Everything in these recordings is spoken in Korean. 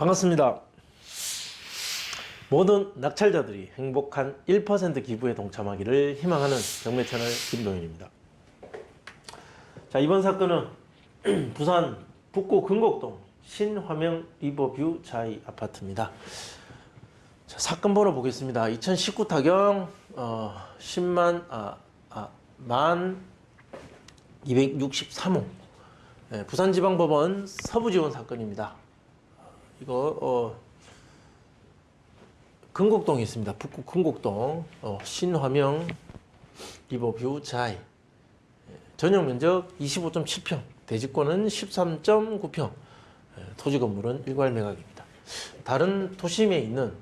반갑습니다. 모든 낙찰자들이 행복한 1% 기부에 동참하기를 희망하는 경매채널 김동현입니다. 자, 이번 사건은 부산 북구 금곡동 신화명 리버뷰 자이 아파트입니다. 자, 사건 번호 보겠습니다. 2019 타경 263호 부산지방법원 서부지원 사건입니다. 이거 금곡동에 있습니다. 북구 금곡동 신화명 리버뷰 자이, 전용 면적 25.7평, 대지권은 13.9평, 토지 건물은 일괄 매각입니다. 다른 도심에 있는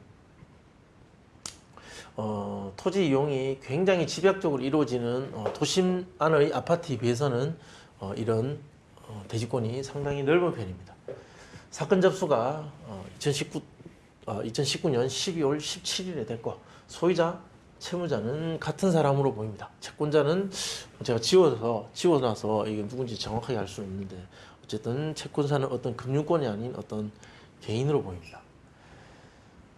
토지 이용이 굉장히 집약적으로 이루어지는 도심 안의 아파트에 비해서는 이런 대지권이 상당히 넓은 편입니다. 사건 접수가 2019년 12월 17일에 됐고, 소유자, 채무자는 같은 사람으로 보입니다. 채권자는 제가 지워놔서 이게 누군지 정확하게 알 수는 없는데, 어쨌든 채권자는 어떤 금융권이 아닌 어떤 개인으로 보입니다.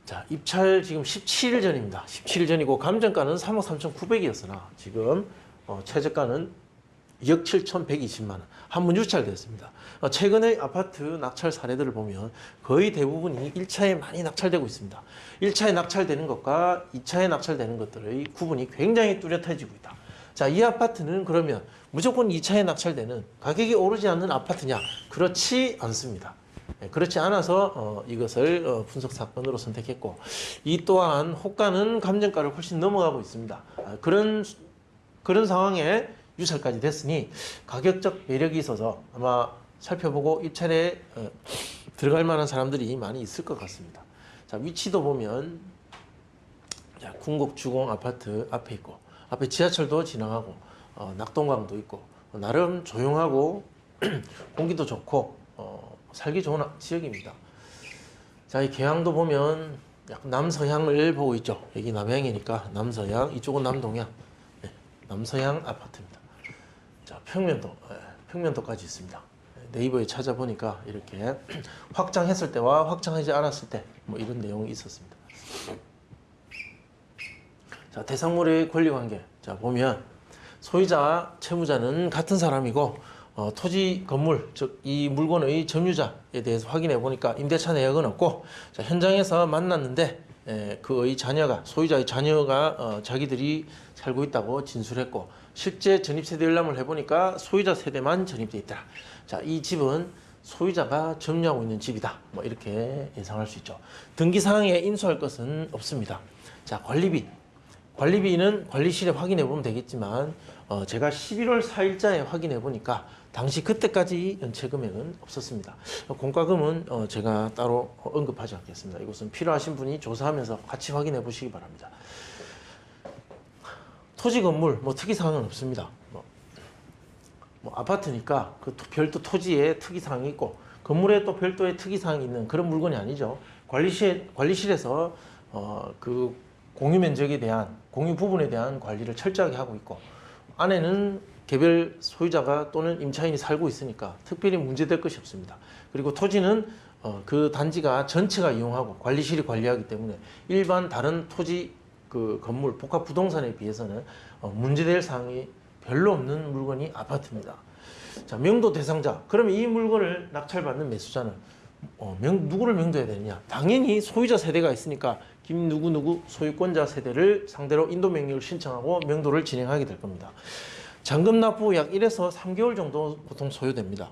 자, 입찰 지금 17일 전입니다. 17일 전이고 감정가는 3억 3,900이었으나 지금 최저가는 2억 7,120만 원, 한문 유찰됐습니다. 최근의 아파트 낙찰 사례들을 보면 거의 대부분이 1차에 많이 낙찰되고 있습니다. 1차에 낙찰되는 것과 2차에 낙찰되는 것들의 구분이 굉장히 뚜렷해지고 있다. 자, 이 아파트는 그러면 무조건 2차에 낙찰되는 가격이 오르지 않는 아파트냐? 그렇지 않습니다. 그렇지 않아서 이것을 분석 사건으로 선택했고, 이 또한 호가는 감정가를 훨씬 넘어가고 있습니다. 그런 상황에 유찰까지 됐으니 가격적 매력이 있어서 아마 살펴보고 입찰에 들어갈 만한 사람들이 많이 있을 것 같습니다. 자, 위치도 보면 궁곡 주공 아파트 앞에 있고, 앞에 지하철도 지나가고 낙동강도 있고, 나름 조용하고 공기도 좋고 살기 좋은 지역입니다. 자, 이 계양도 보면 약간 남서향을 보고 있죠. 여기 남향이니까 남서향, 이쪽은 남동향. 남서향 아파트입니다. 자, 평면도까지 있습니다. 네이버에 찾아보니까 이렇게 확장했을 때와 확장하지 않았을 때 뭐 이런 내용이 있었습니다. 자, 대상물의 권리관계. 자, 보면 소유자, 채무자는 같은 사람이고, 토지 건물, 즉 이 물건의 점유자에 대해서 확인해 보니까 임대차 내역은 없고, 자, 현장에서 만났는데 그의 자녀가, 소유자의 자녀가 자기들이 살고 있다고 진술했고, 실제 전입세대 열람을 해보니까 소유자 세대만 전입되어 있더라. 자, 이 집은 소유자가 점유하고 있는 집이다. 뭐 이렇게 예상할 수 있죠. 등기사항에 인수할 것은 없습니다. 자, 관리비는 관리실에 확인해 보면 되겠지만, 제가 11월 4일자에 확인해 보니까 당시 그때까지 연체 금액은 없었습니다. 공과금은 제가 따로 언급하지 않겠습니다. 이것은 필요하신 분이 조사하면서 같이 확인해 보시기 바랍니다. 토지 건물 뭐 특이사항은 없습니다. 뭐 아파트니까 그 별도 토지에 특이사항이 있고, 건물에 또 별도의 특이사항이 있는 그런 물건이 아니죠. 관리실에서 그 공유 면적에 대한, 공유 부분에 대한 관리를 철저하게 하고 있고, 안에는 개별 소유자가 또는 임차인이 살고 있으니까 특별히 문제될 것이 없습니다. 그리고 토지는 그 단지가 전체가 이용하고 관리실이 관리하기 때문에 일반 다른 토지 그 건물 복합 부동산에 비해서는 문제될 사항이 별로 없는 물건이 아파트입니다. 자, 명도 대상자. 그러면 이 물건을 낙찰받는 매수자는 누구를 명도해야 되느냐? 당연히 소유자 세대가 있으니까 김 누구누구 소유권자 세대를 상대로 인도명령을 신청하고 명도를 진행하게 될 겁니다. 잔금 납부 후 약 1에서 3개월 정도 보통 소요됩니다.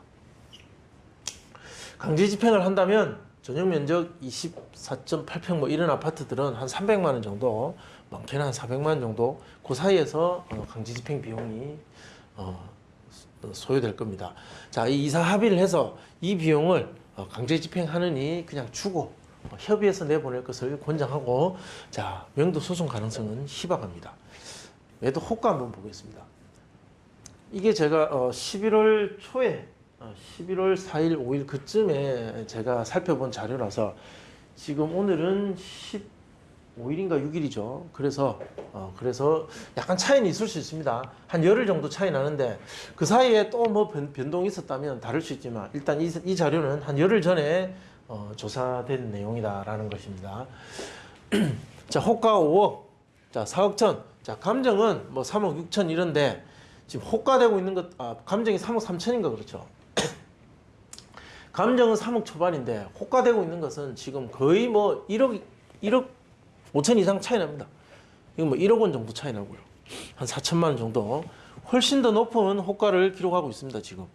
강제 집행을 한다면 전용 면적 24.8평 뭐 이런 아파트들은 한 300만 원 정도, 많게는 한 400만 원 정도, 그 사이에서 강제 집행 비용이 소요될 겁니다. 자, 이 이사 합의를 해서 이 비용을 강제 집행하느니 그냥 주고 협의해서 내보낼 것을 권장하고, 자, 명도 소송 가능성은 희박합니다. 매도 호가 한번 보겠습니다. 이게 제가 11월 초에 11월 4일, 5일 그쯤에 제가 살펴본 자료라서, 지금 오늘은 15일인가 6일이죠. 그래서 약간 차이는 있을 수 있습니다. 한 열흘 정도 차이 나는데, 그 사이에 또 뭐 변동이 있었다면 다를 수 있지만, 일단 이 자료는 한 열흘 전에 조사된 내용이다라는 것입니다. 자, 호가 5억, 자 4억 천, 자 감정은 뭐 3억 6천 이런데 지금 호가되고 있는 것, 감정이 3억 3천인가 그렇죠. 감정은 3억 초반인데 호가되고 있는 것은 지금 거의 뭐 1억 5천 이상 차이 납니다. 이거 뭐 1억 원 정도 차이 나고요. 한 4천만 원 정도 훨씬 더 높은 호가를 기록하고 있습니다. 지금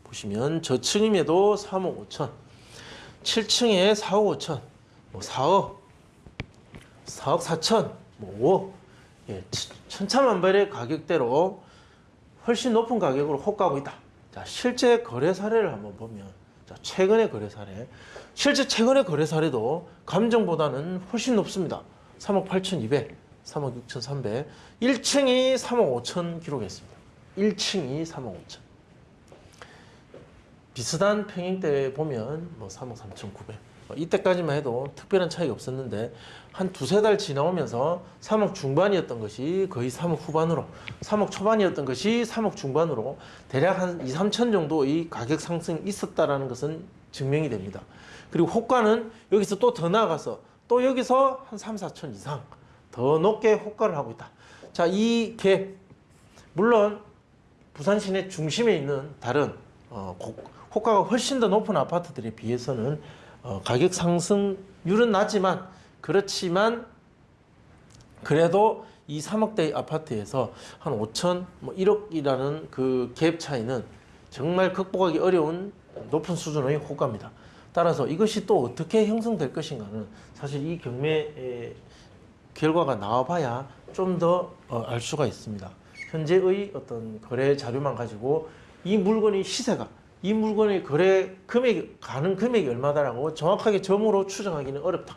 보시면 저층임에도 3억 5천, 7층에 4억 5천, 뭐 4억 4천, 뭐 5억, 예, 천차만별의 가격대로 훨씬 높은 가격으로 호가하고 있다. 자, 실제 거래 사례를 한번 보면, 자, 최근의 거래 사례, 실제 최근의 거래 사례도 감정보다는 훨씬 높습니다. 3억 8,200, 3억 6,300, 1층이 3억 5천 기록했습니다. 1층이 3억 5천. 비슷한 평행대 보면 뭐 3억 3,900. 이때까지만 해도 특별한 차이가 없었는데 한 두세 달 지나오면서 3억 중반이었던 것이 거의 3억 후반으로, 3억 초반이었던 것이 3억 중반으로 대략 한 2, 3천 정도의 가격 상승이 있었다라는 것은 증명이 됩니다. 그리고 호가는 여기서 또 더 나아가서 또 여기서 한 3, 4천 이상 더 높게 호가를 하고 있다. 자, 이 갭, 물론 부산 시내 중심에 있는 다른 호가가 훨씬 더 높은 아파트들에 비해서는 가격 상승률은 낮지만, 그렇지만 그래도 이 3억대 아파트에서 한 5천, 뭐 1억이라는 그 갭 차이는 정말 극복하기 어려운 높은 수준의 호가입니다. 따라서 이것이 또 어떻게 형성될 것인가는 사실 이 경매 결과가 나와봐야 좀 더 알 수가 있습니다. 현재의 어떤 거래 자료만 가지고 이 물건의 시세가, 이 물건의 거래 금액, 가는 금액이 얼마다라고 정확하게 점으로 추정하기는 어렵다.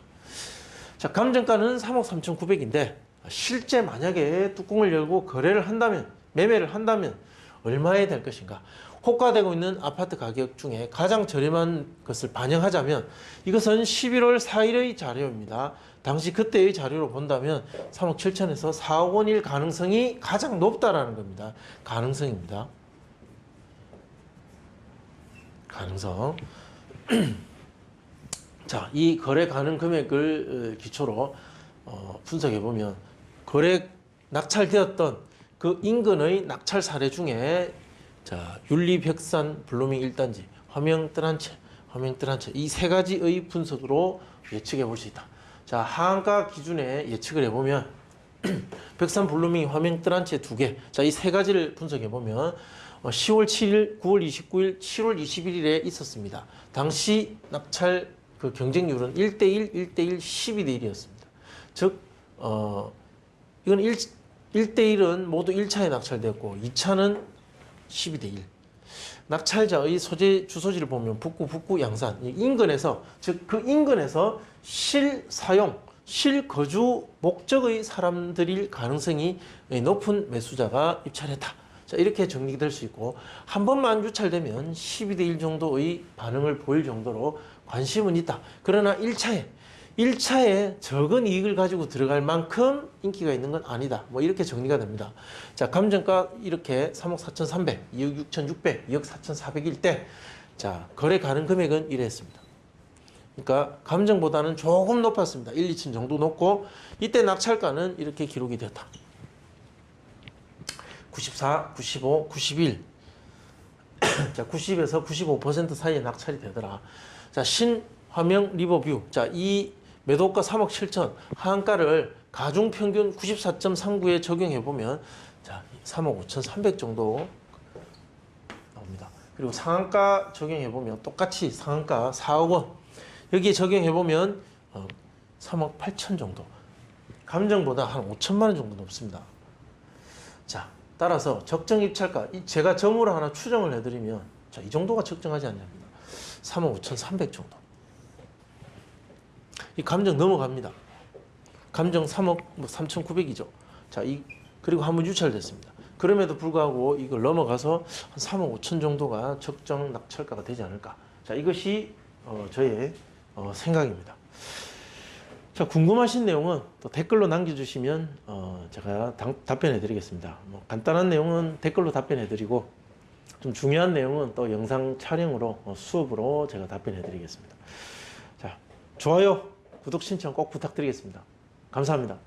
자, 감정가는 3억 3,900인데 실제 만약에 뚜껑을 열고 거래를 한다면, 매매를 한다면 얼마에 될 것인가? 호가되고 있는 아파트 가격 중에 가장 저렴한 것을 반영하자면 이것은 11월 4일의 자료입니다. 당시 그때의 자료로 본다면 3억 7천에서 4억 원일 가능성이 가장 높다라는 겁니다. 가능성입니다. 가능성. 자, 이 거래 가능 금액을 기초로 분석해 보면 거래 낙찰되었던 그 인근의 낙찰 사례 중에, 자, 윤리백산 블루밍 1단지, 화명뜰한채 이 세 가지의 분석으로 예측해 볼 수 있다. 자, 하한가 기준에 예측을 해보면 백산 블루밍, 화명뜰한채 두 개, 자, 이 세 가지를 분석해 보면 10월 7일, 9월 29일, 7월 21일에 있었습니다. 당시 낙찰 그 경쟁률은 1대1, 1대1, 12대1이었습니다. 즉, 이건 1대1은 모두 1차에 낙찰되었고 2차는 12대1. 낙찰자의 소재, 주소지를 보면 북구, 양산, 인근에서, 즉 그 인근에서 실사용, 실거주 목적의 사람들일 가능성이 높은 매수자가 입찰했다. 자, 이렇게 정리될 수 있고, 한 번만 유찰되면 12대1 정도의 반응을 보일 정도로 관심은 있다. 그러나 1차에 적은 이익을 가지고 들어갈 만큼 인기가 있는 건 아니다. 뭐 이렇게 정리가 됩니다. 자, 감정가 이렇게 3억 4,300, 2억 6,600, 2억 4,400일 때, 자, 거래 가능 금액은 이랬습니다. 그러니까 감정보다는 조금 높았습니다. 1, 2층 정도 높고, 이때 낙찰가는 이렇게 기록이 되었다. 94, 95, 91. 자, 90에서 95% 사이에 낙찰이 되더라. 자, 신화명 리버뷰. 자, 이 매도가 3억 7천, 하한가를 가중평균 94.39에 적용해보면, 자, 3억 5,300 정도 나옵니다. 그리고 상한가 적용해보면 똑같이 상한가 4억 원. 여기에 적용해보면 3억 8천 정도. 감정보다 한 5천만 원 정도 높습니다. 자, 따라서 적정 입찰가, 제가 점으로 하나 추정을 해드리면, 자, 이 정도가 적정하지 않냐입니다. 3억 5,300 정도. 이 감정 넘어갑니다. 감정 3억 3,900이죠. 자, 그리고 한번 유찰됐습니다. 그럼에도 불구하고 이걸 넘어가서 한 3억 5천 정도가 적정 낙찰가가 되지 않을까. 자, 이것이 저의 생각입니다. 자, 궁금하신 내용은 또 댓글로 남겨주시면 제가 답변해 드리겠습니다. 뭐 간단한 내용은 댓글로 답변해 드리고, 좀 중요한 내용은 또 영상 촬영으로 수업으로 제가 답변해 드리겠습니다. 좋아요, 구독 신청 꼭 부탁드리겠습니다. 감사합니다.